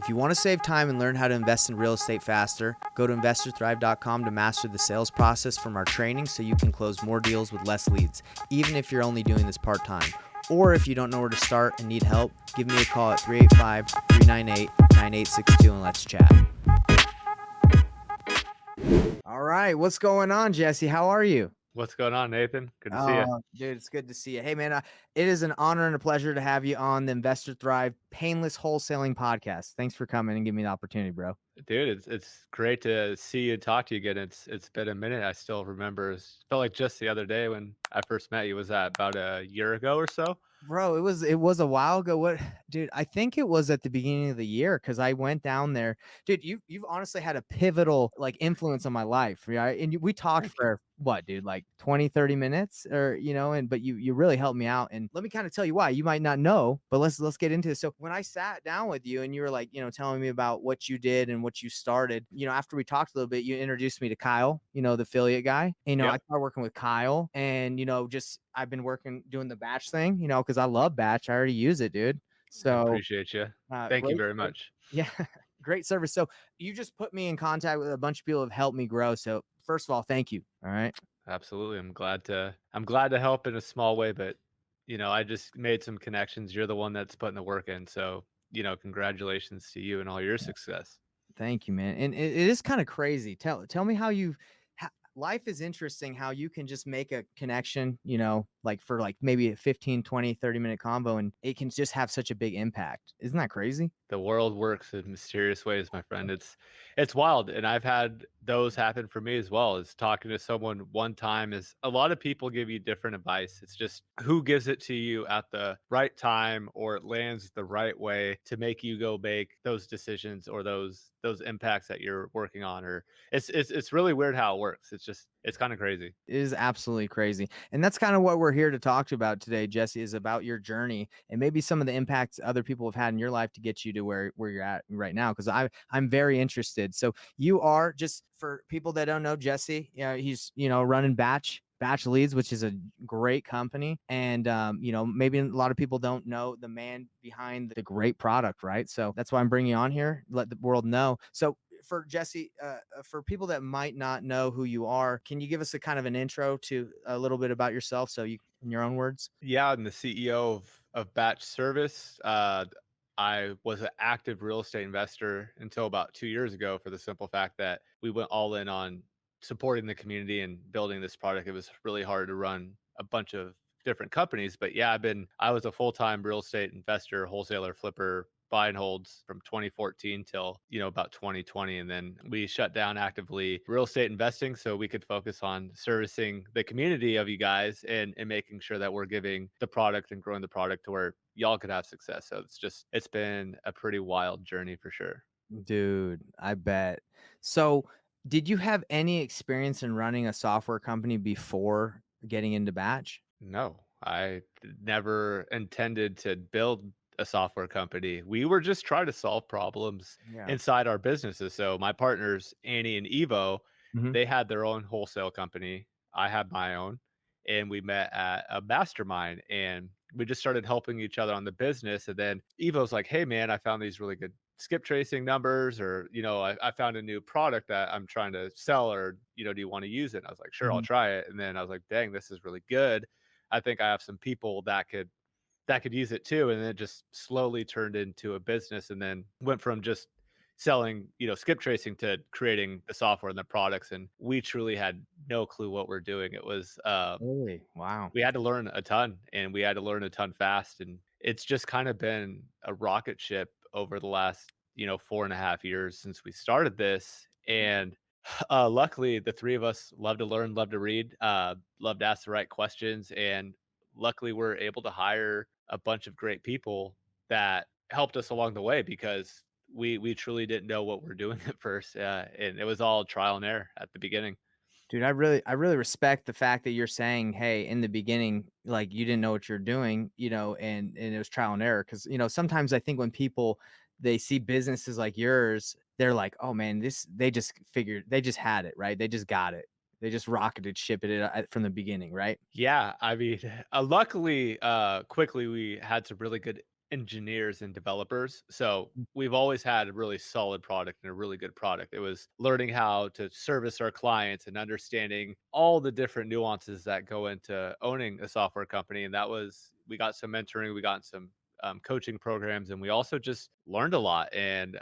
If you want to save time and learn how to invest in real estate faster, go to investorthrive.com to master the sales process from our training so you can close more deals with less leads, even if you're only doing this part time. Or if you don't know where to start and need help, give me a call at 385 398 9862 and let's chat. All right. What's going on, Jesse? How are you? What's going on, Nathan? Good to see you. Oh, dude, it's good to see you. Hey, man, it is an honor and a pleasure to have you on the Investor Thrive Painless Wholesaling podcast. Thanks for coming and giving me the opportunity, bro. Dude, it's great to see you and talk to you again. It's been a minute. I still remember. It felt like just the other day when I first met you. Was that about a year ago or so? Bro, it was a while ago. What, dude? I think it was at the beginning of the year because I went down there. Dude, you've honestly had a pivotal like influence on my life, right? And we talked Thank you. for what, dude, like 20, 30 minutes or and but you really helped me out. And let me kind of tell you why. You might not know, but let's get into this. So when I sat down with you and you were like, telling me about what you did and what you started, after we talked a little bit, you introduced me to Kyle, the affiliate guy. I Yep. started working with Kyle and just I've been doing the batch thing, because I love batch. I already use it, dude. I So appreciate you. Thank you great, very great, much. yeah, great service. So you just put me in contact with a bunch of people who have helped me grow. So first of all, thank you. All right. Absolutely. I'm glad to help in a small way, but I just made some connections. You're the one that's putting the work in. So, congratulations to you and all your success. Thank you, man. And it is kind of crazy. Tell me how life is interesting how you can just make a connection, like for like maybe a 15, 20, 30 minute combo and it can just have such a big impact. Isn't that crazy? The world works in mysterious ways, my friend. It's wild, and I've had those happen for me as well. Is talking to someone one time is a lot of people give you different advice. It's just who gives it to you at the right time or it lands the right way to make you go make those decisions or those impacts that you're working on. Or it's really weird how it works. It's kind of crazy. It is absolutely crazy. And that's kind of what we're here to talk to about today, Jesse, is about your journey and maybe some of the impacts other people have had in your life to get you to where you're at right now. Cause I'm very interested. So you are, just for people that don't know Jesse, he's, running batch leads, which is a great company. And maybe a lot of people don't know the man behind the great product, right? So that's why I'm bringing you on here, let the world know. So for Jesse, for people that might not know who you are, can you give us a kind of an intro to a little bit about yourself? So you, in your own words. Yeah, I'm the CEO of Batch Service. I was an active real estate investor until about 2 years ago for the simple fact that we went all in on supporting the community and building this product. It was really hard to run a bunch of different companies, but yeah, I was a full-time real estate investor, wholesaler, flipper, buy and holds from 2014 till about 2020, and then we shut down actively real estate investing so we could focus on servicing the community of you guys and making sure that we're giving the product and growing the product to where y'all could have success. So it's been a pretty wild journey for sure. Dude, I bet. So, did you have any experience in running a software company before getting into batch? No, never intended to build a software company. We were just trying to solve problems Yeah. inside our businesses. So my partners, Annie and Evo, Mhm. they had their own wholesale company. I had my own, and we met at a mastermind and we just started helping each other on the business. And then Evo's like, "Hey man, I found these really good skip tracing numbers, or I found a new product that I'm trying to sell, or do you want to use it?" And I was like, "Sure, I'll Mhm. try it." And then I was like, "Dang, this is really good. I think I have some people that could use it too." And then it just slowly turned into a business and then went from just selling, skip tracing to creating the software and the products. And we truly had no clue what we're doing. It was Really? Wow. we had to learn a ton and we had to learn a ton fast. And it's just kind of been a rocket ship over the last, 4.5 years since we started this. And luckily, the three of us love to learn, love to read, love to ask the right questions. And luckily, we're able to hire a bunch of great people that helped us along the way because we truly didn't know what we're doing at first. And it was all trial and error at the beginning. Dude, I really respect the fact that you're saying, "Hey, in the beginning, like you didn't know what you're doing, and it was trial and error." Because sometimes I think when people they see businesses like yours, they're like, "Oh man, this they just had it right, they just got it, they just rocketed ship it from the beginning, right?" Yeah, I mean, luckily, quickly we had some really good engineers and developers. So we've always had a really solid product and a really good product. It was learning how to service our clients and understanding all the different nuances that go into owning a software company. And that was, we got some mentoring, we got some coaching programs, and we also just learned a lot and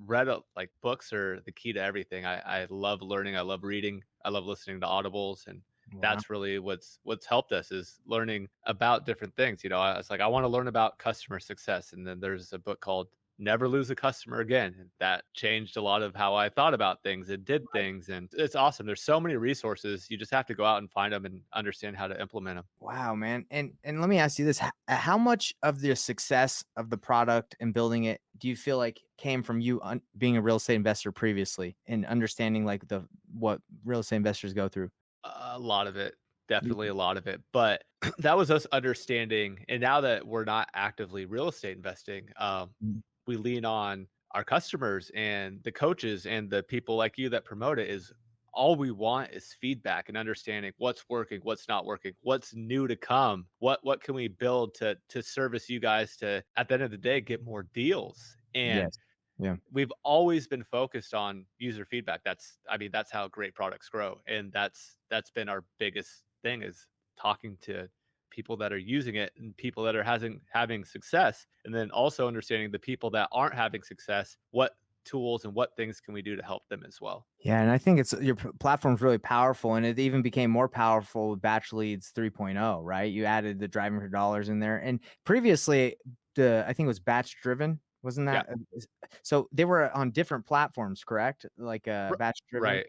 read like books are the key to everything. I love learning. I love reading. I love listening to audibles, and Wow. that's really what's helped us is learning about different things. You know, I was like, I want to learn about customer success, and then there's a book called Never Lose a Customer Again. And that changed a lot of how I thought about things and did things, and it's awesome. There's so many resources. You just have to go out and find them and understand how to implement them. Wow, man. And let me ask you this: how much of the success of the product and building it do you feel like came from you being a real estate investor previously and understanding like the what real estate investors go through? A lot of it, Yeah. definitely a lot of it, but that was us understanding, and now that we're not actively real estate investing, Mm. we lean on our customers and the coaches and the people like you that promote it. Is all we want is feedback and understanding what's working, what's not working, what's new to come, what can we build to service you guys to, at the end of the day, get more deals. And Yes. Yeah. we've always been focused on user feedback. That's, I mean, that's how great products grow, and that's been our biggest thing is talking to people that are using it and people that are having success, and then also understanding the people that aren't having success, what tools and what things can we do to help them as well. Yeah, and I think it's your platform's really powerful, and it even became more powerful with Batch Leads 3.0, right? You added the driving for dollars in there, and previously, the I think it was batch driven, wasn't Yeah. that? So they were on different platforms, correct? Like r- batch driven. right.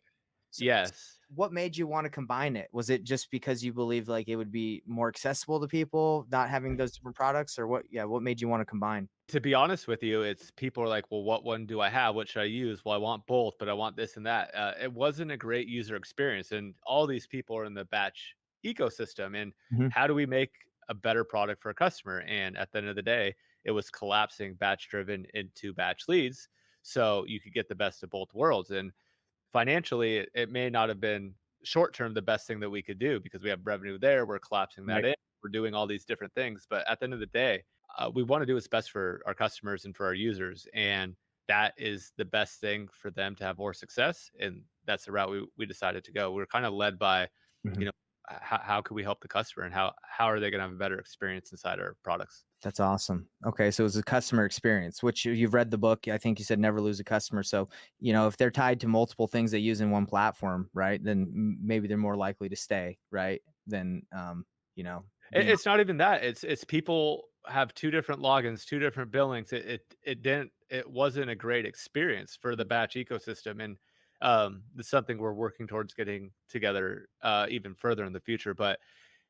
So Yes. what made you want to combine it? Was it just because you believed like it would be more accessible to people not having those different products, or what? Yeah, what made you want to combine? To be honest with you, it's people are like, "Well, what one do I have? What should I use?" Well, I want both, but I want this and that. It wasn't a great user experience, and all these people are in the batch ecosystem. And Mhm. how do we make a better product for a customer? And at the end of the day, it was collapsing batch driven into batch leads, so you could get the best of both worlds. And financially, it may not have been short term the best thing that we could do because we have revenue there. We're collapsing that Right. in. We're doing all these different things. But at the end of the day, we want to do what's best for our customers and for our users. And that is the best thing for them to have more success. And that's the route we decided to go. We're kind of led by, Mhm. you know, how can we help the customer and how are they going to have a better experience inside our products? That's awesome. Okay, so it's a customer experience, which you've read the book. I think you said never lose a customer. So, if they're tied to multiple things they use in one platform, right, then maybe they're more likely to stay, right? Than being It's not even that. It's people have 2 different logins, 2 different billings. It wasn't a great experience for the batch ecosystem, and, it's something we're working towards getting together, even further in the future. But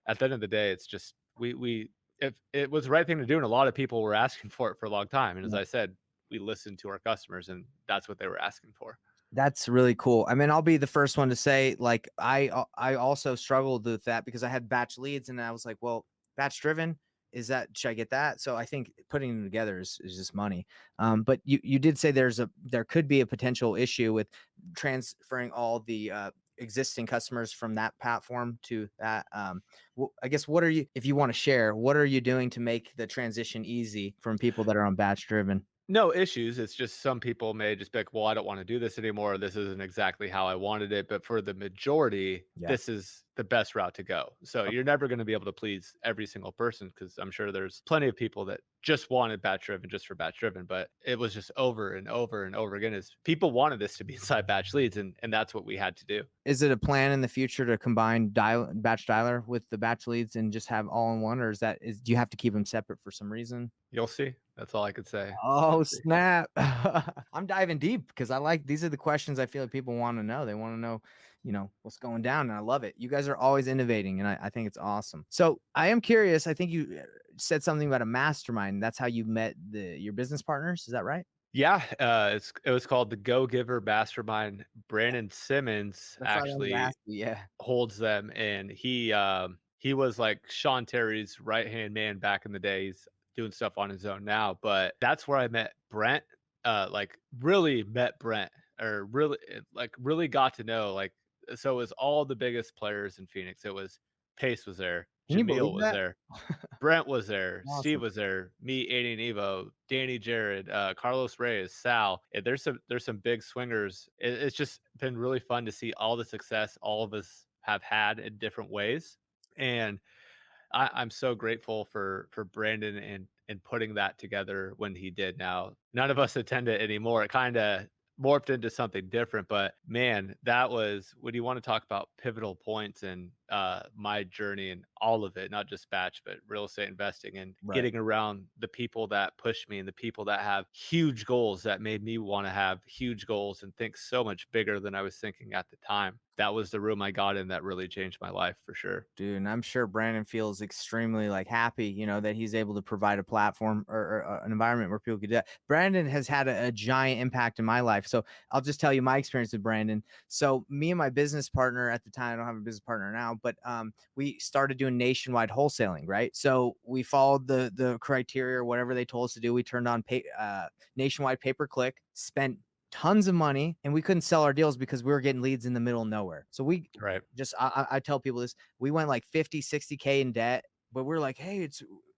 at the end of the day, it's just we if it was the right thing to do, and a lot of people were asking for it for a long time. And as on. I said, we listened to our customers, and that's what they were asking for. That's really cool. I mean, I'll be the first one to say, like, I also struggled with that because I had batch leads, and I was like, well, batch driven is that should I get that? So I think putting them together is just money. But you did say there could be a potential issue with transferring all the existing customers from that platform to that. I guess what are you, if you want to share, what are you doing to make the transition easy from people that are on batch driven? No issues. It's just some people may just be like, well, I don't want to do this anymore. This isn't exactly how I wanted it. But for the majority, Yeah. this is the best route to go. So you're never going to be able to please every single person because I'm sure there's plenty of people that just wanted batch driven just for batch driven. But it was just over and over and over again is people wanted this to be inside batch leads. And that's what we had to do. Is it a plan in the future to combine batch dialer with the batch leads and just have all in one, or do you have to keep them separate for some reason? You'll see. That's all I could say. You'll Oh, see. snap. I'm diving deep because these are the questions I feel like people want to know. They want to know, what's going down. And I love it. You guys are always innovating, and I think it's awesome. So I am curious. I think you said something about a mastermind. That's how you met your business partners. Is that right? Yeah, it was called the Go Giver Mastermind. Brandon Simmons That's what I wanted to actually ask you. Yeah. holds them, and he was like Sean Terry's right-hand man back in the day. He's doing stuff on his own now, but that's where I met Brent, like, really met Brent, or really, like, really got to know, like, so it was all the biggest players in Phoenix. It was Pace was there, Can you Jameel believe was that? there. Brent was there, Steve Awesome. was there, me, Andy and Evo, Danny Jared, Carlos Reyes, Sal. There's some big swingers. It's just been really fun to see all the success all of us have had in different ways. And I'm so grateful for Brandon and putting that together when he did. Now, none of us attend it anymore. It kind of morphed into something different, but man, that was when you want to talk about pivotal points in my journey and all of it, not just batch, but real estate investing and Right. getting around the people that push me and the people that have huge goals that made me want to have huge goals and think so much bigger than I was thinking at the time. That was the room I got in that really changed my life for sure. Dude, and I'm sure Brandon feels extremely like happy, that he's able to provide a platform or an environment where people could do that. Brandon has had a giant impact in my life. So I'll just tell you my experience with Brandon. So me and my business partner at the time, I don't have a business partner now, but we started doing nationwide wholesaling, right? So we followed the criteria or whatever they told us to do. We turned on nationwide pay per click, spent tons of money, and we couldn't sell our deals because we were getting leads in the middle of nowhere. So we Right. just I tell people this, we went like 50, 60K in debt, but we're like, hey,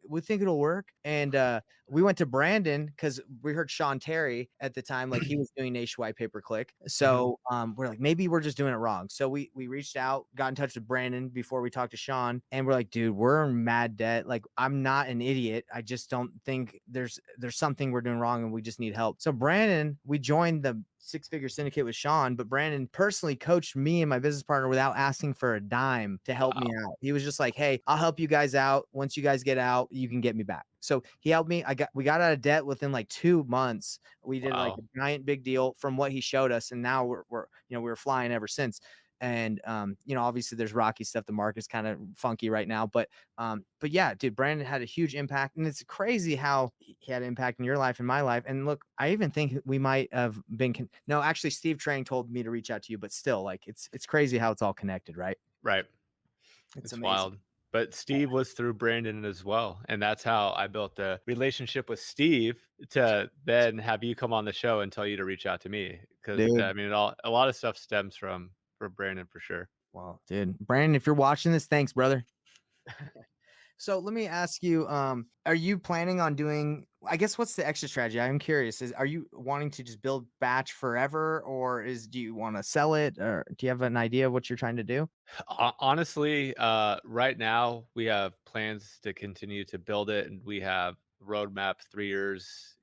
we think it'll work. And we went to Brandon because we heard Sean Terry at the time, like he was doing nationwide pay per click. Mhm. So we're like, maybe we're just doing it wrong. So we reached out, got in touch with Brandon before we talked to Sean, and we're like, dude, we're in mad debt. Like, I'm not an idiot. I just don't think there's something we're doing wrong and we just need help. So Brandon, we joined the Six Figure Syndicate with Sean, but Brandon personally coached me and my business partner without asking for a dime to help me Wow. out. He was just like, "Hey, I'll help you guys out. Once you guys get out, you can get me back." So he helped me. We got out of debt within like 2 months. We did like Wow. a giant big deal from what he showed us, and now we were flying ever since. And obviously there's rocky stuff. The market's kind of funky right now, but yeah, dude, Brandon had a huge impact, and it's crazy how he had an impact in your life and my life. And look, I even think we might have been no, actually, Steve Trang told me to reach out to you, but still, like, it's crazy how it's all connected, right? Right. It's It's amazing. wild. But Steve was through Brandon as well, and that's how I built the relationship with Steve to then have you come on the show and tell you to reach out to me. Because I Dude. mean, a lot of stuff stems from Brandon for sure. Well, dude, Brandon, if you're watching this, thanks, brother. So let me ask you, are you planning on doing, I guess, what's the exit strategy? I'm curious. Are you wanting to just build batch forever, or do you want to sell it, or do you have an idea of what you're trying to do? Honestly, right now we have plans to continue to build it, and we have roadmap 3 years,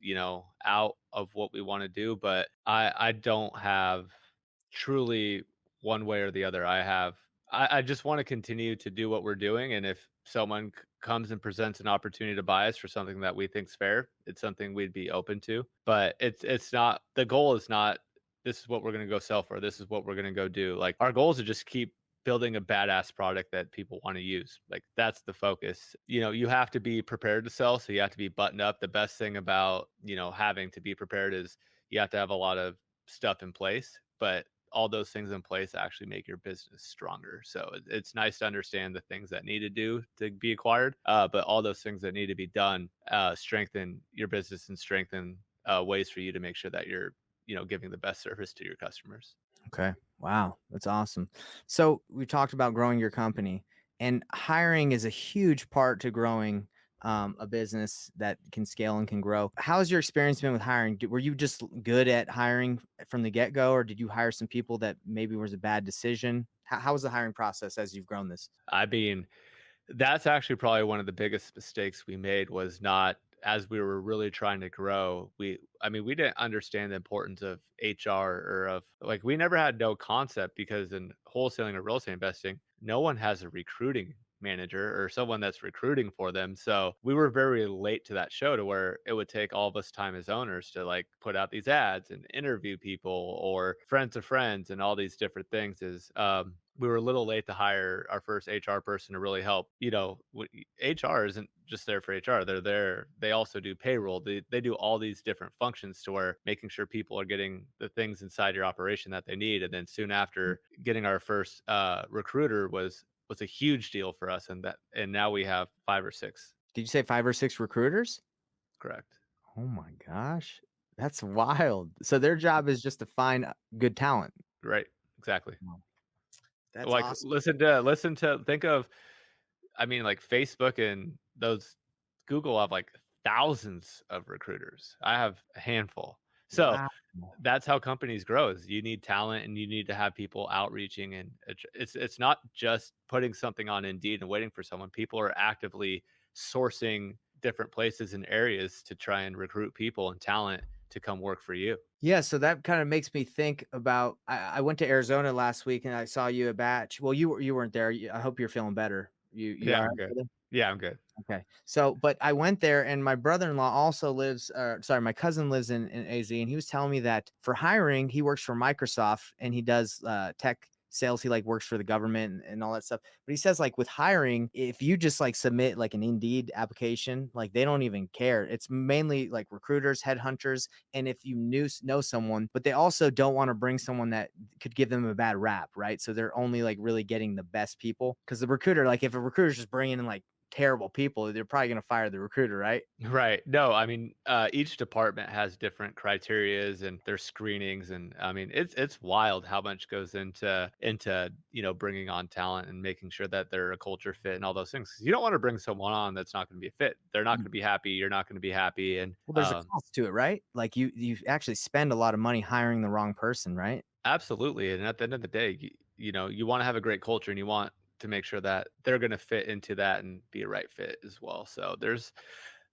out of what we want to do. But I don't have truly one way or the other. I just want to continue to do what we're doing, and if someone comes and presents an opportunity to buy us for something that we think's fair, it's something we'd be open to. But it's not the goal. Is not this is what we're going to go sell for. This is what we're going to go do. Like our goal is to just keep building a badass product that people want to use. Like that's the focus. You have to be prepared to sell, so you have to be buttoned up. The best thing about, having to be prepared is you have to have a lot of stuff in place, but all those things in place actually make your business stronger. So it's nice to understand the things that need to do to be acquired, but all those things that need to be done strengthen your business and strengthen ways for you to make sure that you're, giving the best service to your customers. Okay. Wow. That's awesome. So we talked about growing your company, and hiring is a huge part to growing a business that can scale and can grow. How's your experience been with hiring? Were you just good at hiring from the get go, or did you hire some people that maybe was a bad decision? How was the hiring process as you've grown this? I mean, that's actually probably one of the biggest mistakes we made was not as we were really trying to grow. We didn't understand the importance of HR or of like we never had no concept because in wholesaling or real estate investing, no one has a recruiting manager or someone that's recruiting for them. So we were very late to that show to where it would take all of us time as owners to like put out these ads and interview people or friends of friends and all these different things is we were a little late to hire our first HR person to really help. HR isn't just there for HR. They're there. They also do payroll. They do all these different functions to where making sure people are getting the things inside your operation that they need. And then soon after getting our first recruiter was a huge deal for us. And now we have 5 or 6. Did you say 5 or 6 recruiters? Correct. Oh my gosh. That's wild. So their job is just to find good talent. Right. Exactly. Wow. That's Like awesome. listen to think of I mean, like Facebook and those Google have like thousands of recruiters. I have a handful. So Wow. that's how companies grow is you need talent and you need to have people outreaching and it's not just putting something on Indeed and waiting for someone. People are actively sourcing different places and areas to try and recruit people and talent to come work for you. Yeah, so that kind of makes me think about I went to Arizona last week and I saw you at Batch. Well, you weren't there. I hope you're feeling better. You Yeah, all I'm right, good. brother? Yeah, I'm good. Okay. So, but I went there and my brother-in-law also lives, sorry, my cousin lives in AZ and he was telling me that for hiring, he works for Microsoft and he does tech sales. He like works for the government and all that stuff. But he says like with hiring, if you just like submit like an Indeed application, like they don't even care. It's mainly like recruiters, headhunters, and if you know someone, but they also don't want to bring someone that could give them a bad rap, right? So they're only like really getting the best people because the recruiter, like if a recruiter's just bringing in like terrible people, they're probably gonna fire the recruiter, right? Right. No, I mean, each department has different criterias and their screenings, and I mean, it's wild how much goes into bringing on talent and making sure that they're a culture fit and all those things. 'Cause you don't want to bring someone on that's not going to be a fit. They're not Mm. going to be happy. You're not going to be happy, and Well, there's a cost to it, right? Like you actually spend a lot of money hiring the wrong person, right? absolutely. And at the end of the day, you want to have a great culture and you want to make sure that they're going to fit into that and be a right fit as well. So there's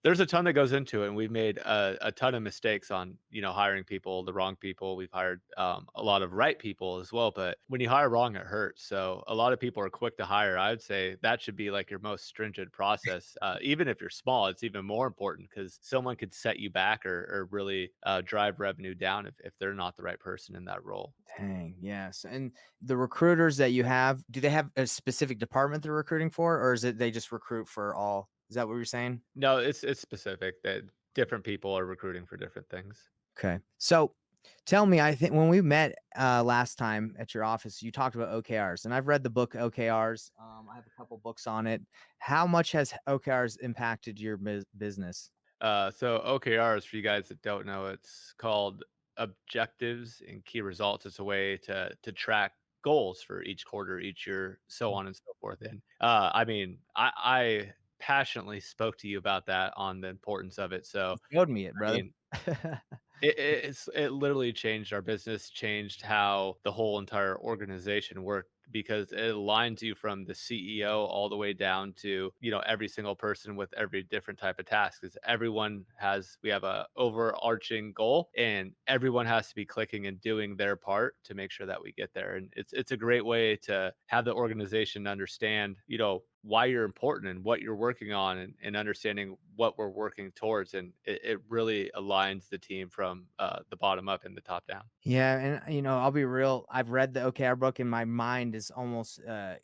a ton that goes into it, and we've made a ton of mistakes on hiring people, the wrong people. We've hired a lot of right people as well, but when you hire wrong, it hurts. So a lot of people are quick to hire. I would say that should be like your most stringent process. Even if you're small, it's even more important because someone could set you back or really drive revenue down if they're not the right person in that role. Dang, yes. And the recruiters that you have, do they have a specific department they're recruiting for, or is it they just recruit for all? Is that what you're saying? No, it's specific that different people are recruiting for different things. Okay. So tell me, I think when we met last time at your office, you talked about OKRs, and I've read the book OKRs. I have a couple books on it. How much has OKRs impacted your business? So OKRs, for you guys that don't know, it's called objectives and key results. It's a way to track goals for each quarter, each year, so on and so forth. And I mean, I passionately spoke to you about that on the importance of it. So You showed me it, I brother. mean, it literally changed our business, changed how the whole entire organization worked because it aligns you from the CEO all the way down to, every single person with every different type of task. Is we have a overarching goal and everyone has to be clicking and doing their part to make sure that we get there. And it's a great way to have the organization understand, why you're important and what you're working on and understanding what we're working towards. And it really aligns the team from the bottom up and the top down. Yeah, and I'll be real. I've read the OKR book, and my mind is almost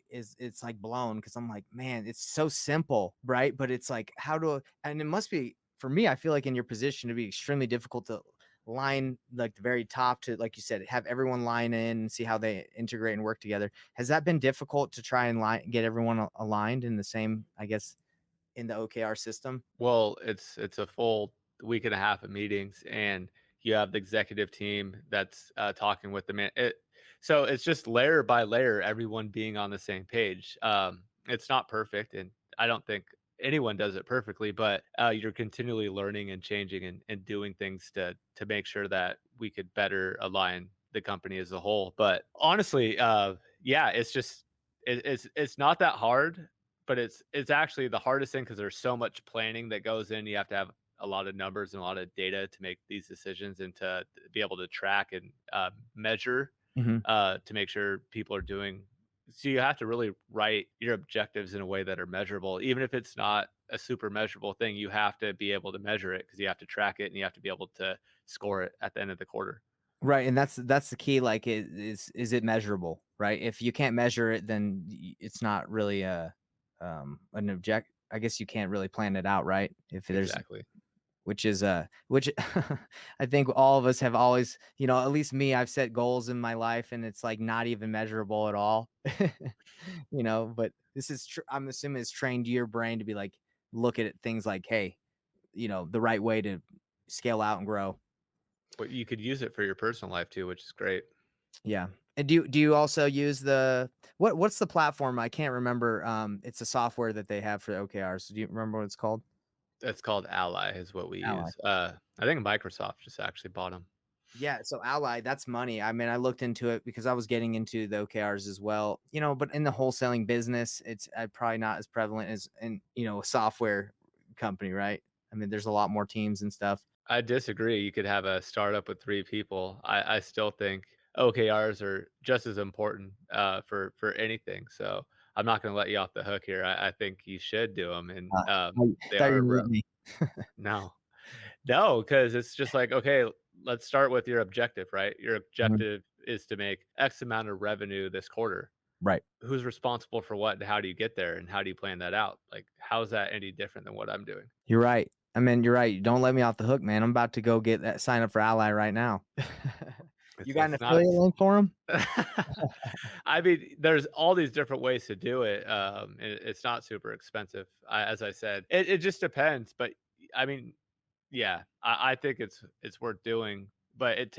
is it's like blown because I'm like, man, it's so simple, right? But it's like, and it must be for me. I feel like in your position to be extremely difficult to line like the very top to, like you said, have everyone line in and see how they integrate and work together. Has that been difficult to try and get everyone aligned in the same, I guess, in the OKR system? Well, it's a full week and a half of meetings, and you have the executive team that's talking with the man. So it's just layer by layer, everyone being on the same page. It's not perfect, and I don't think anyone does it perfectly, but you're continually learning and changing and doing things to make sure that we could better align the company as a whole. But honestly, yeah, it's not that hard, but it's actually the hardest thing because there's so much planning that goes in. You have to have a lot of numbers and a lot of data to make these decisions and to be able to track and measure Mhm. to make sure people are doing. So you have to really write your objectives in a way that are measurable, even if it's not a super measurable thing. You have to be able to measure it because you have to track it and you have to be able to score it at the end of the quarter. Right, and that's the key, like, is it measurable, right? If you can't measure it, then it's not really an object. I guess you can't really plan it out, right? If there's Exactly. which I think all of us have always, at least me, I've set goals in my life and it's like not even measurable at all. But this is I'm assuming it's trained your brain to be like, look at things like, hey, the right way to scale out and grow. But you could use it for your personal life too, which is great. Yeah. And do you also use the what's the platform? I can't remember. It's a software that they have for OKRs. Do you remember what it's called? It's called Ally is what we Ally. use. I think Microsoft just actually bought them. Yeah, so Ally, that's money. I mean, I looked into it because I was getting into the OKRs as well, but in the wholesaling business, it's probably not as prevalent as in, a software company, right? I mean, there's a lot more teams and stuff. I disagree. You could have a startup with 3 people. I still think OKRs are just as important, for anything, so I'm not gonna let you off the hook here. I think you should do them, and, I they thought you are were gonna re hit me. no. No, because it's just like, okay, let's start with your objective, right? Your Mhm. objective is to make X amount of revenue this quarter. Right. Who's responsible for what, and how do you get there, and how do you plan that out? Like, how is that any different than what I'm doing? You're right. I mean, you're right. Don't let me off the hook, man. I'm about to go get that sign up for Ally right now. You got an It's not affiliate link for him? I mean, there's all these different ways to do it, and it's not super expensive. As I said, it just depends, but I mean, yeah, I think it's worth doing, but it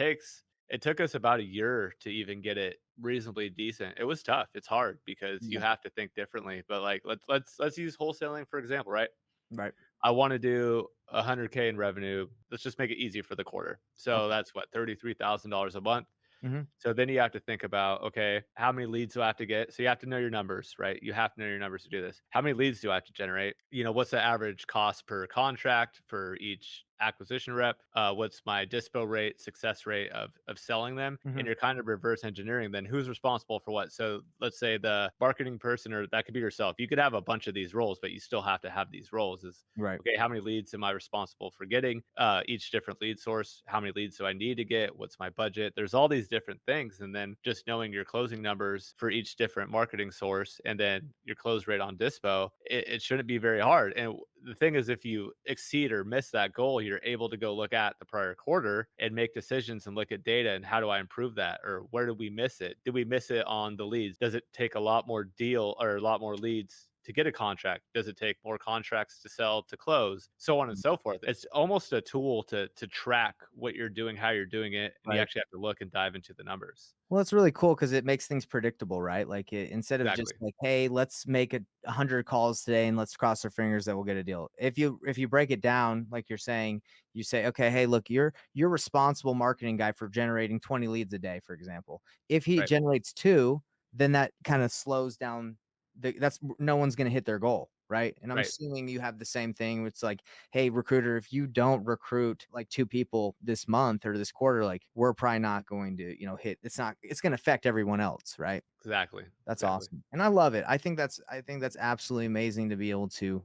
took us about a year to even get it reasonably decent. It was tough. It's hard because you Yeah. have to think differently. But like, let's use wholesaling for example, right? Right. I want to do 100K in revenue. Let's just make it easy for the quarter. So Okay. that's what $33,000 a month. Mhm. So then you have to think about, okay, how many leads do I have to get? So you have to know your numbers, right? You have to know your numbers to do this. How many leads do I have to generate? What's the average cost per contract for each acquisition rep? What's my dispo rate, success rate of selling them? And Mhm. you're kind of reverse engineering then who's responsible for what. So let's say the marketing person, or that could be yourself. You could have a bunch of these roles, but you still have to have these roles. Is Right. okay, how many leads am I responsible for getting? Each different lead source, how many leads do I need to get? What's my budget? There's all these different things. And then just knowing your closing numbers for each different marketing source and then your close rate on Dispo, it shouldn't be very hard. And the thing is, if you exceed or miss that goal, you're able to go look at the prior quarter and make decisions and look at data and how do I improve that? Or where did we miss it? Did we miss it on the leads? Does it take a lot more deal or a lot more leads to get a contract? Does it take more contracts to sell to close? So on and so forth. It's almost a tool to track what you're doing, how you're doing it, and you Right. actually have to look and dive into the numbers. Well, it's really cool because it makes things predictable, right? Like, instead of just Exactly. like, "Hey, let's make 100 calls today and let's cross our fingers that we'll get a deal." If you break it down, like you're saying, you say, "Okay, hey, look, you're responsible marketing guy for generating 20 leads a day," for example. If he Right. generates 2, then that kinda slows down no one's gonna hit their goal, right? And I'm Right. assuming you have the same thing. It's like, "Hey, recruiter, if you don't recruit like 2 people this month or this quarter, like, we're probably not going to, hit it's gonna affect everyone else," right? Exactly. That's Exactly. awesome, and I love it. I think that's absolutely amazing to be able to,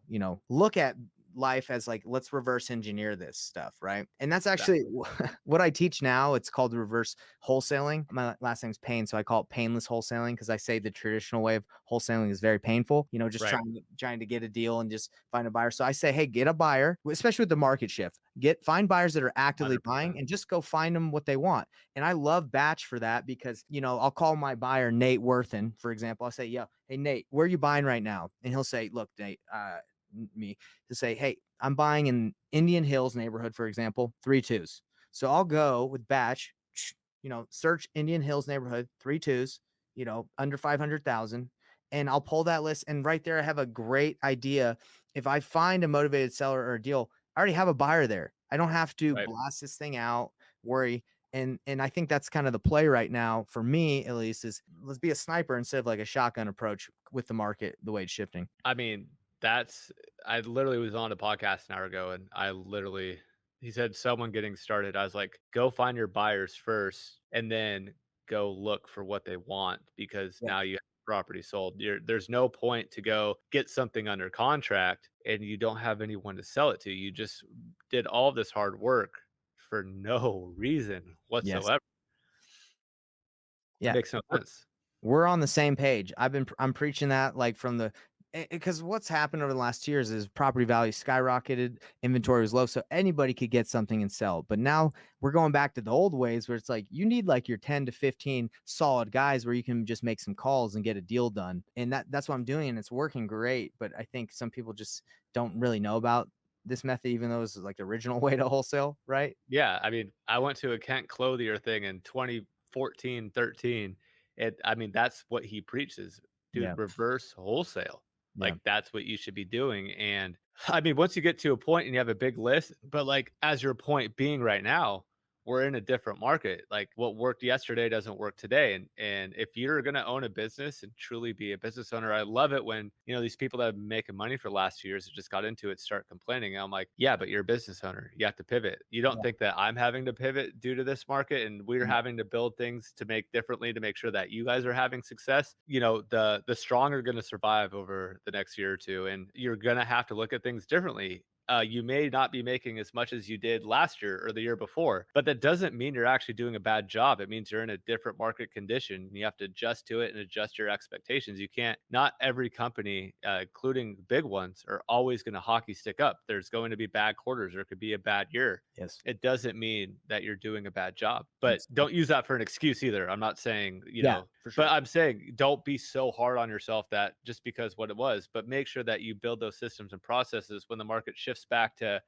look at life as like, let's reverse engineer this stuff, right? And that's actually Exactly. what I teach now. It's called reverse wholesaling. My last name's Payne, so I call it painless wholesaling because I say the traditional way of wholesaling is very painful. Just Right. trying to get a deal and just find a buyer. So I say, hey, get a buyer, especially with the market shift. Find buyers that are actively buying 100%. and just go find them what they want. And I love Batch for that because, I'll call my buyer Nate Worthen, for example. I'll say, "Yo, hey Nate, where are you buying right now?" And he'll say, "Look, Nate, me to say, hey, I'm buying in Indian Hills neighborhood, for example, 3 2s." So I'll go with Batch, search Indian Hills neighborhood, 3 2s, under 500,000. And I'll pull that list. And right there, I have a great idea. If I find a motivated seller or a deal, I already have a buyer there. I don't have to Right. blast this thing out, worry. And I think that's kind of the play right now for me, at least, is let's be a sniper instead of like a shotgun approach with the market the way it's shifting. I mean, that's I literally was on a podcast an hour ago, and I literally he said someone getting started. I was like, go find your buyers first and then go look for what they want because Yeah. now you have property sold. There's no point to go get something under contract and you don't have anyone to sell it to. You just did all this hard work for no reason Yes. whatsoever. It Yeah. makes no sense. We're on the same page. I'm preaching that like from the because what's happened over the last 2 years is property value skyrocketed, inventory was low, so anybody could get something and sell. But now we're going back to the old ways where it's like you need like your 10 to 15 solid guys where you can just make some calls and get a deal done. And that's what I'm doing, and it's working great. But I think some people just don't really know about this method, even though it's like the original way to wholesale, right? Yeah, I mean, I went to a Kent Clothier thing in 2014 14, 13. I mean, that's what he preaches. Dude, Yeah. reverse wholesale. Yeah. Like, that's what you should be doing, and, I mean, once you get to a point and you have a big list but, like, as your point being right now, we're in a different market. Like, what worked yesterday doesn't work today, and if you're gonna own a business and truly be a business owner, I love it when, these people that have been making money for the last 2 years that just got into it start complaining, and I'm like, "Yeah, but you're a business owner. You have to pivot. You don't Yeah. think that I'm having to pivot due to this market and we're Yeah. having to build things to make differently to make sure that you guys are having success?" The strong are gonna survive over the next year or 2, and you're gonna have to look at things differently. You may not be making as much as you did last year or the year before, but that doesn't mean you're actually doing a bad job. It means you're in a different market condition. And you have to adjust to it and adjust your expectations. You can't, not every company, including big ones, are always going to hockey stick up. There's going to be bad quarters or it could be a bad year. Yes. It doesn't mean that you're doing a bad job, but Absolutely. don't use that for an excuse either. I'm not saying, Yeah, for but sure. I'm saying don't be so hard on yourself that just because what it was, but make sure that you build those systems and processes when the market shifts back to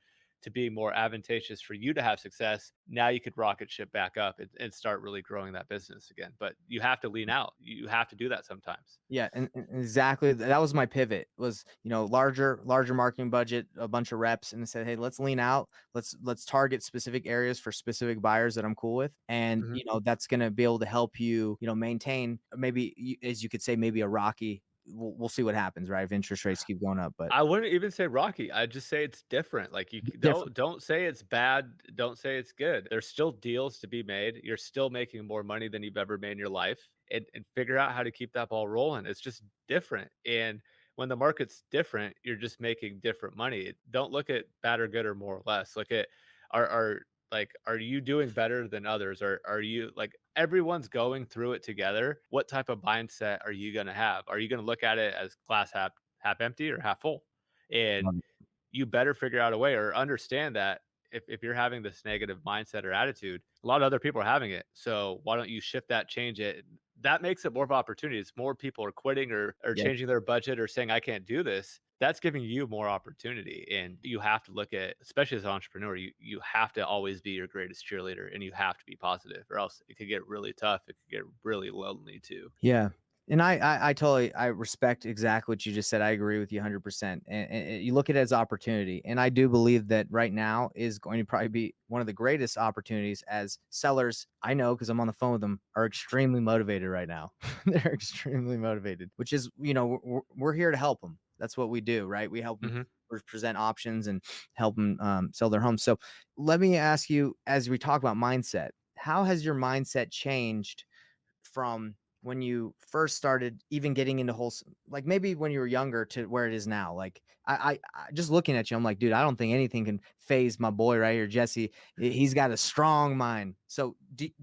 being more advantageous for you to have success. Now you could rocket ship back up and start really growing that business again. But you have to lean out. You have to do that sometimes. Yeah, and exactly that was my pivot was, larger marketing budget, a bunch of reps, and I said, hey, let's lean out. Let's target specific areas for specific buyers that I'm cool with. And, Mhm. that's gonna be able to help you, maintain maybe as you could say, maybe a rocky. We'll see what happens, right? If interest rates keep going up, but I wouldn't even say rocky. I'd just say it's different. Like different. don't say it's bad. Don't say it's good. There's still deals to be made. You're still making more money than you've ever made in your life, and figure out how to keep that ball rolling. It's just different. And when the market's different, you're just making different money. Don't look at bad or good or more or less. Look at are are you doing better than others? Or are you like everyone's going through it together? What type of mindset are you gonna have? Are you gonna look at it as glass half empty or half full? And Love it. you better figure out a way or understand that if you're having this negative mindset or attitude, a lot of other people are having it. So why don't you shift that, change it? That makes it more of opportunities. More people are quitting or Yeah. changing their budget or saying, I can't do this. That's giving you more opportunity. And you have to look at, especially as an entrepreneur, you have to always be your greatest cheerleader and you have to be positive, or else it could get really tough. It could get really lonely too. Yeah. And I totally I respect exactly what you just said. I agree with you 100%. And you look at it as opportunity. And I do believe that right now is going to probably be one of the greatest opportunities as sellers. I know because I'm on the phone with them are extremely motivated right now. They're extremely motivated, which is, we're here to help them. That's what we do, right? We help them Hmm. present options and help them sell their homes. So let me ask you, as we talk about mindset, how has your mindset changed from when you first started even getting into wholesale, like maybe when you were younger to where it is now? Like I just looking at you, I'm like, dude, I don't think anything can phase my boy right here, Jesse. He's got a strong mind. So did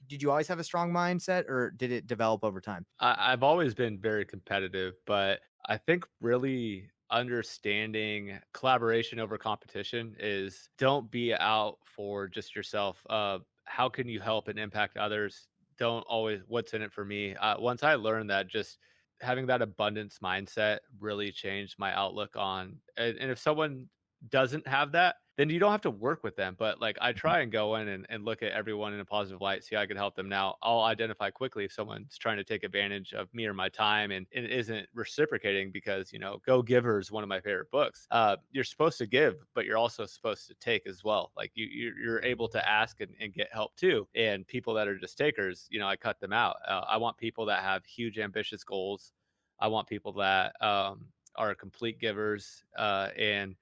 you always have a strong mindset, or did it develop over time? I've always been very competitive, but I think really understanding collaboration over competition is don't be out for just yourself. How can you help and impact others? Don't always what's in it for me. Once I learned that, just having that abundance mindset really changed my outlook on. And if someone doesn't have that, then you don't have to work with them. But like I try and go in and look at everyone in a positive light, see how I can help them. Now I'll identify quickly if someone's trying to take advantage of me or my time and it isn't reciprocating because, Go Giver is one of my favorite books. You're supposed to give, but you're also supposed to take as well. Like you're able to ask and get help too. And people that are just takers, I cut them out. I want people that have huge ambitious goals. I want people that are complete givers and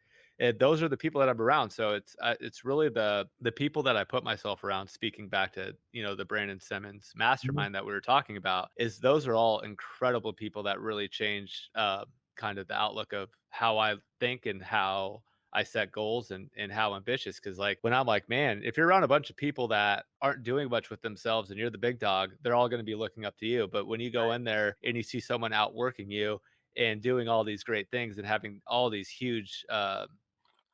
those are the people that I'm around. So it's really the people that I put myself around. Speaking back to the Brandon Simmons Mhm. mastermind that we were talking about, is those are all incredible people that really changed kind of the outlook of how I think and how I set goals and how ambitious. Because like when I'm like, man, if you're around a bunch of people that aren't doing much with themselves and you're the big dog, they're all going to be looking up to you. But when you go in there and you see someone outworking you and doing all these great things and having all these huge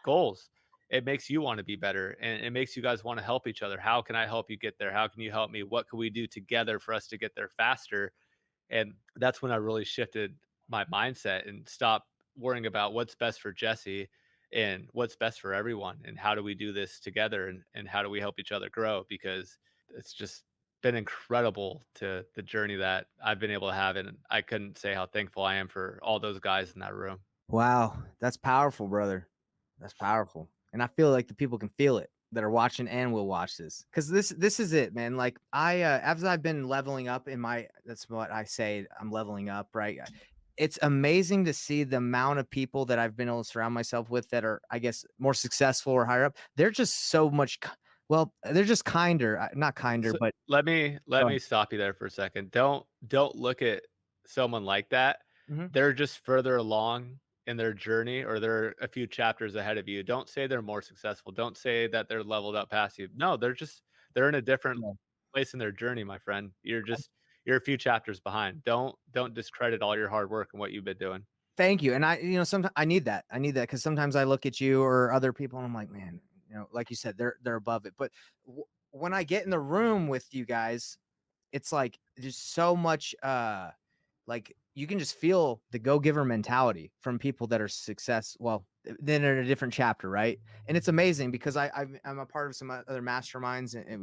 goals, it makes you want to be better and it makes you guys want to help each other. How can I help you get there? How can you help me? What can we do together for us to get there faster? And that's when I really shifted my mindset and stopped worrying about what's best for Jesse and what's best for everyone and how do we do this together and how do we help each other grow, because it's just been incredible to the journey that I've been able to have, and I couldn't say how thankful I am for all those guys in that room. Wow, that's powerful, brother. That's powerful. And I feel like the people can feel it that are watching and will watch this. Cause this is it, man. Like as I've been leveling up in my that's what I say, I'm leveling up, right? It's amazing to see the amount of people that I've been able to surround myself with that are, I guess, more successful or higher up. They're just so much well, they're just kinder, not kinder, So but let go me ahead. stop you there for a second. Don't look at someone like that. Mhm. They're just further along in their journey, or they're a few chapters ahead of you. Don't say they're more successful. Don't say that they're leveled up past you. No, they're in a different Yeah. place in their journey, my friend. You're a few chapters behind. Don't discredit all your hard work and what you've been doing. Thank you, and sometimes I need that. I need that because sometimes I look at you or other people, and I'm like, "Man," like you said, they're above it. But when I get in the room with you guys, it's like there's so much, like, you can just feel the go-giver mentality from people that are then in a different chapter, right? And it's amazing because I'm a part of some other masterminds, and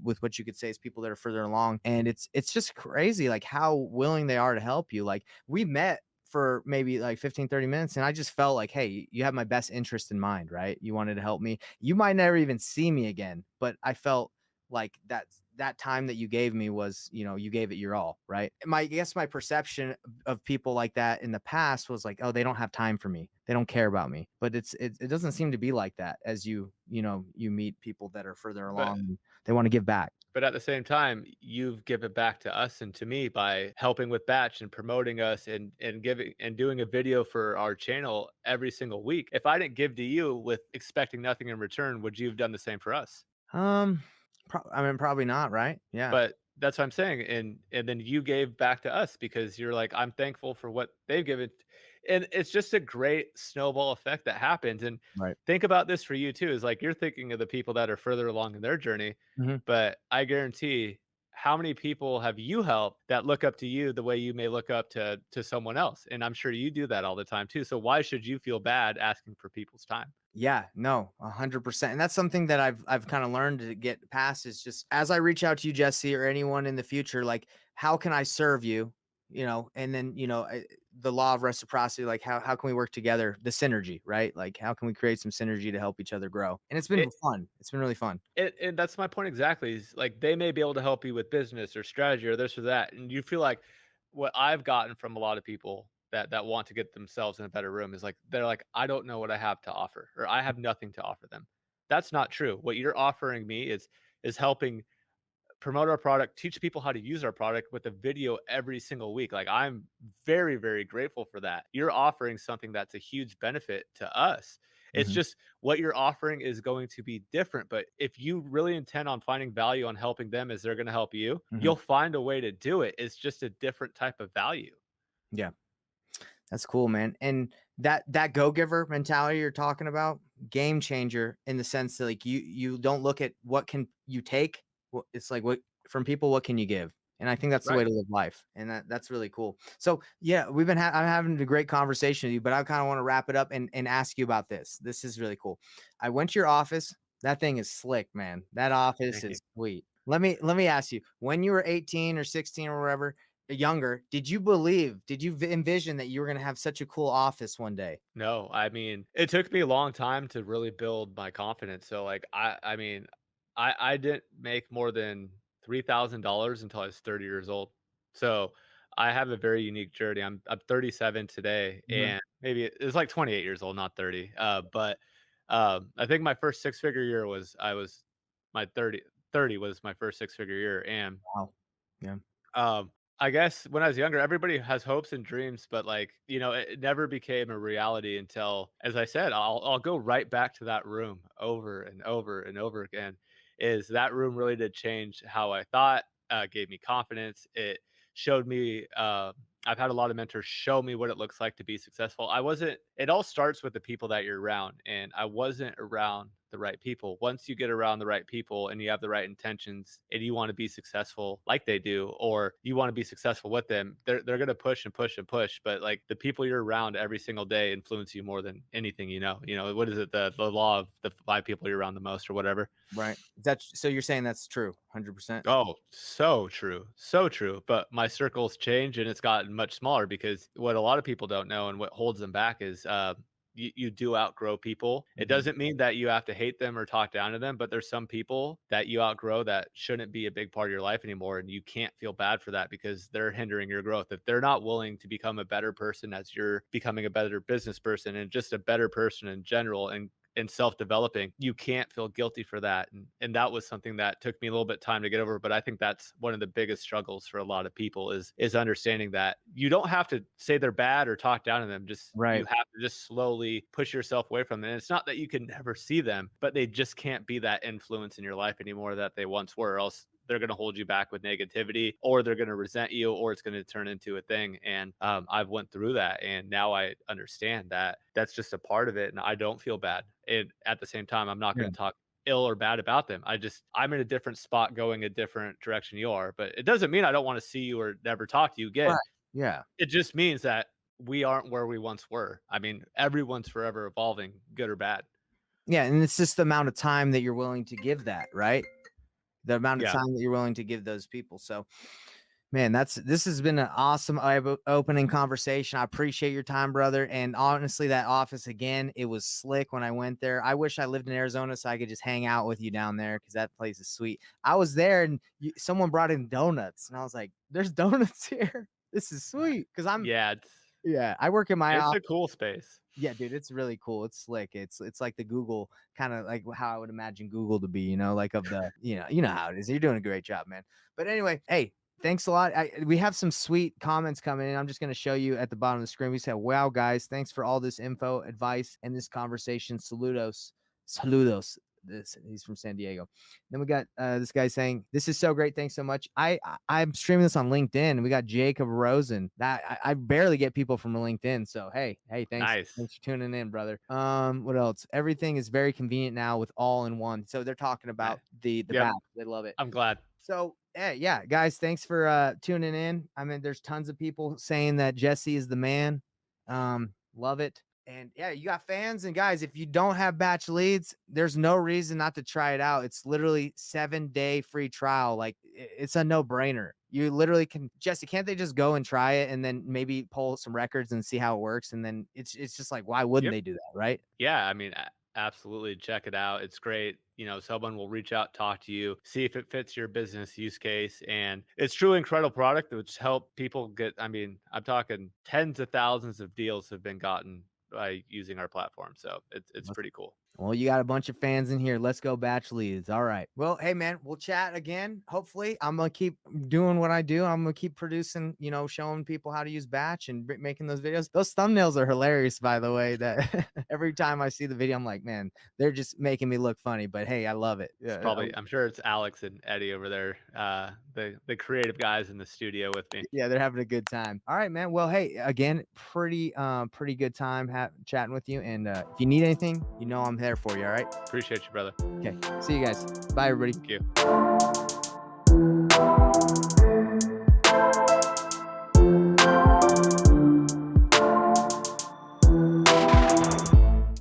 with what you could say is people that are further along, and it's just crazy, like, how willing they are to help you. Like, we met for maybe like 15-30 minutes, and I just felt like, hey, you have my best interest in mind, right? You wanted to help me. You might never even see me again, but I felt like that time that you gave me was, you gave it your all, right? I guess my perception of people like that in the past was like, oh, they don't have time for me, they don't care about me. But it doesn't seem to be like that as you meet people that are further But along, and they want to give back. But at the same time, you've given back to us and to me by helping with Batch and promoting us and giving and doing a video for our channel every single week. If I didn't give to you with expecting nothing in return, would you have done the same for us? um I mean, probably not, right? Yeah. But that's what I'm saying, and then you gave back to us because you're like, "I'm thankful for what they've given," and it's just a great snowball effect that happens, and Right. think about this for you too, is like, you're thinking of the people that are further along in their journey, Hmm. but I guarantee how many people have you helped that look up to you the way you may look up to someone else, and I'm sure you do that all the time too, so why should you feel bad asking for people's time? Yeah, no, 100%. And that's something that I've kind of learned to get past is just as I reach out to you, Jesse, or anyone in the future, like, how can I serve you? And then, the law of reciprocity, like, how can we work together? The synergy, right? Like, how can we create some synergy to help each other grow? And it's been It fun. It's been really fun. And that's my point exactly, is, like, they may be able to help you with business or strategy or this or that, and you feel like what I've gotten from a lot of people that want to get themselves in a better room is, like, they're like, "I don't know what I have to offer," or, "I have nothing to offer them." That's not true. What you're offering me is helping promote our product, teach people how to use our product with a video every single week. Like, I'm very, very grateful for that. You're offering something that's a huge benefit to us. It's Hmm. just what you're offering is going to be different. But if you really intend on finding value on helping them as they're going to help you, Hmm. you'll find a way to do it. It's just a different type of value. Yeah. That's cool, man. And that go-giver mentality you're talking about, game changer in the sense that, like, you don't look at what can you take, it's like, what from people, what can you give? And I think that's the way Right. to live life. And that's really cool. So, yeah, I'm having a great conversation with you, but I kind of want to wrap it up and ask you about this. This is really cool. I went to your office. That thing is slick, man. That office Thank you. is sweet. Let me ask you, when you were 18 or 16 or whatever, younger, did you envision that you were gonna have such a cool office one day? No, I mean, it took me a long time to really build my confidence. So like I mean, I didn't make more than $3,000 until I was 30 years old. So I have a very unique journey. I'm 37 today, Mhm. and maybe it's like 28 years old, not 30. But I think my first six figure year was I was my 30 was my first six figure year, and Wow. Yeah. um, I guess when I was younger, everybody has hopes and dreams, but like, it never became a reality until, as I said, I'll go right back to that room over and over and over again. Is that room really did change how I thought, gave me confidence. It showed me I've had a lot of mentors show me what it looks like to be successful. I wasn't It all starts with the people that you're around, and I wasn't around the right people. Once you get around the right people and you have the right intentions and you want to be successful like they do, or you want to be successful with them, they're gonna push and push and push. But like the people you're around every single day influence you more than anything you know. You know, what is it, the law of the five people you're around the most or whatever? Right. That's so you're saying that's true, 100%. Oh, so true. So true. But my circles change and it's gotten much smaller because what a lot of people don't know and what holds them back is you do outgrow people. It Mhm. doesn't mean that you have to hate them or talk down to them, but there's some people that you outgrow that shouldn't be a big part of your life anymore. And you can't feel bad for that because they're hindering your growth. If they're not willing to become a better person as you're becoming a better business person and just a better person in general and self-developing, you can't feel guilty for that. And that was something that took me a little bit time to get over. But I think that's one of the biggest struggles for a lot of people is understanding that you don't have to say they're bad or talk down to them. Just you Right. have to just slowly push yourself away from them. And it's not that you can never see them, but they just can't be that influence in your life anymore that they once were, or else they're going to hold you back with negativity, or they're going to resent you, or it's going to turn into a thing. And I've went through that, and now I understand that that's just a part of it, and I don't feel bad. And at the same time, I'm not Yeah. going to talk ill or bad about them. I'm in a different spot, going a different direction you are, but it doesn't mean I don't want to see you or never talk to you Right. again. Yeah. It just means that we aren't where we once were. I mean, everyone's forever evolving, good or bad. Yeah, and it's just the amount of time that you're willing to give that, right? The amount of Yeah. time that you're willing to give those people. So, man, this has been an awesome opening conversation. I appreciate your time, brother. And honestly, that office again, it was slick when I went there. I wish I lived in Arizona so I could just hang out with you down there because that place is sweet. I was there and someone brought in donuts, and I was like, "There's donuts here. This is sweet." Because I'm Yeah, yeah, I work in my it's office. a cool space. Yeah, dude, it's really cool. It's slick. It's like the Google kind of like how I would imagine Google to be, like of the, you know how it is. You're doing a great job, man. But anyway, hey, thanks a lot. We have some sweet comments coming in. I'm just going to show you at the bottom of the screen. We said, "Wow, guys, thanks for all this info, advice, and this conversation. Saludos, saludos." He's from San Diego. Then we got this guy saying, "This is so great. Thanks so much. I'm streaming this on LinkedIn. And we got Jacob Rosen. That I barely get people from LinkedIn. So hey, thanks. Nice. Thanks for tuning in, brother. What else? Everything is very convenient now with all in one. So they're talking Nice. about the Yep. back. They love it. I'm glad. So yeah, guys, thanks for tuning in. I mean, there's tons of people saying that Jesse is the man. Love it. And yeah, you got fans and guys. If you don't have batch leads, there's no reason not to try it out. It's literally 7-day free trial. Like it's a no brainer. You literally can, Jesse. Can't they just go and try it and then maybe pull some records and see how it works? And then it's just like, why wouldn't Yep. they do that, right? Yeah, I mean, absolutely check it out. It's great. You know, someone will reach out, talk to you, see if it fits your business use case. And it's truly incredible product which help people get, I mean, I'm talking tens of thousands of deals have been gotten by using our platform. So it's pretty cool. Well, you got a bunch of fans in here. Let's go batch leads. All right. Well, hey man, we'll chat again. Hopefully, I'm gonna keep doing what I do. I'm gonna keep producing, showing people how to use batch and making those videos. Those thumbnails are hilarious, by the way. That every time I see the video, I'm like, man, they're just making me look funny. But hey, I love it. It's Yeah, probably, I'm sure it's Alex and Eddie over there, the creative guys in the studio with me. yeah, they're having a good time. All right, man. Well, hey, again, pretty good time chatting with you. And if you need anything, I'm there for you. All right. Appreciate you, brother. Okay. See you guys. Bye, everybody. Thank you.